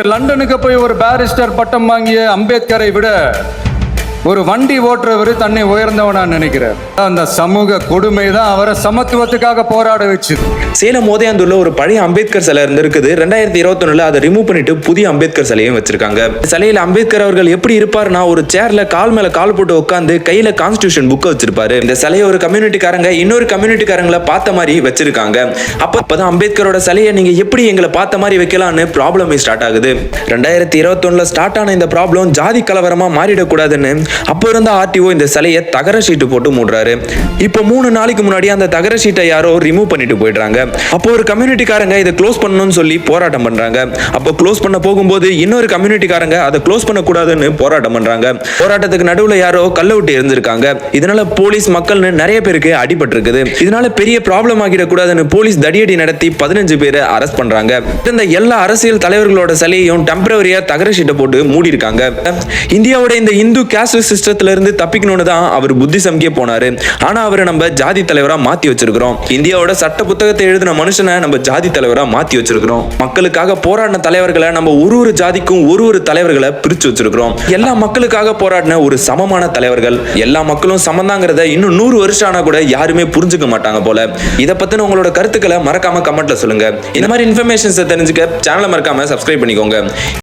லண்டனுக்கு போய் ஒரு பாரிஸ்டர் பட்டம் வாங்கிய அம்பேத்கரை விட ஒரு வண்டி ஓட்டுறவர் தன்னை உயர்ந்தவனா நினைக்கிறார். அந்த சமூக கொடுமை தான் அவரை சமத்துவத்துக்காக போராட வச்சுது. சேலம் மோதையாந்தூர்ல ஒரு பழைய அம்பேத்கர் சிலை இருந்திருக்குது. 2021 அதை ரிமூவ் பண்ணிட்டு புதிய அம்பேத்கர் சிலையும் வச்சிருக்காங்க. சிலையில அம்பேத்கர் அவர்கள் எப்படி இருப்பாருன்னா ஒரு சேர்ல கால் மேல கால் போட்டு உட்காந்து கையில கான்ஸ்டிடியூஷன் புக் வச்சிருப்பாரு. இந்த சிலையை ஒரு கம்யூனிட்டிக்காரங்க இன்னொரு கம்யூனிட்டிக்காரங்களை பார்த்த மாதிரி வச்சிருக்காங்க. அப்பதான் அம்பேத்கரோட சிலையை நீங்க எப்படி எங்களை பார்த்த மாதிரி வைக்கலாம்னு ப்ராப்ளமே ஸ்டார்ட் ஆகுது. 2021 ஸ்டார்ட் ஆன இந்த ப்ராப்ளம் ஜாதி கலவரமா மாறிடக்கூடாதுன்னு அப்போ இருந்த ஆர்டிஓ இந்த சிலையை தகர ஷீட்டு போட்டு மூடுறாரு. இப்போ 3 நாளைக்கு முன்னாடி அந்த தகர ஷீட்டை யாரோ ரிமூவ் பண்ணிட்டு போயிடுறாங்க. அப்போ ஒரு கம்யூனிட்டிக்காரங்க இதை க்ளோஸ் பண்ணணும்னு சொல்லி போராட்டம் பண்றாங்க. அப்போ க்ளோஸ் பண்ண போகும்போது இன்னொரு கம்யூனிட்டிக்காரங்க அதை க்ளோஸ் பண்ணக்கூடாதுன்னு போராட்டம் பண்றாங்க. போராட்டத்துக்கு நடுவில் யாரோ கல்ல விட்டு இருந்திருக்காங்க. இதனால போலீஸ் மக்கள்னு நிறைய பேருக்கு அடிபட்டு இருக்குது. இதனால பெரிய ப்ராப்ளம் ஆகிடக்கூடாதுன்னு போலீஸ் தடியடி நடத்தி 15 பேரை அரெஸ்ட் பண்றாங்க. இந்த எல்லா அரசியல் தலைவர்களோட சிலையையும் டெம்பரரியா தகர ஷீட்டை போட்டு மூடி இருக்காங்க. இந்தியாவோட இந்த இந்து கேஸ்ட் சிஸ்டத்துல இருந்து தப்பிக்கணும்னு தான் அவர் புத்திசம்கே போனாரு. ஆனா அவரை நம்ம ஜாதி தலைவரா மாத்தி வச்சிருக்கிறோம். இந்தியாவோட சட்ட புத்தகத்தை எழுதின மனுஷனை நம்ம ஜாதி தலைவரா மாத்தி வச்சிருக்கிறோம். மக்களுக்காக போராடின தலைவர்களை நம்ம ஒரு ஜாதிக்கும் ஒரு தலைவர்களை பிரிச்சு வச்சிருக்கிறோம். எல்லா மக்களுக்காக போராடின ஒரு சமமான தலைவர்கள். எல்லா மக்களும் சமந்தாங்கிறத இன்னும் 100 வருஷம் ஆனா கூட யாருமே புரிஞ்சுக்க மாட்டாங்க போல. இதை பத்தின உங்களோட கருத்துக்களை மறக்காம கமெண்ட்ல சொல்லுங்க. இந்த மாதிரி இன்ஃபர்மேஷன்ஸ் தெரிஞ்சுக்க சேனலை மறக்காம சப்ஸ்கிரைப் பண்ணிக்கோங்க.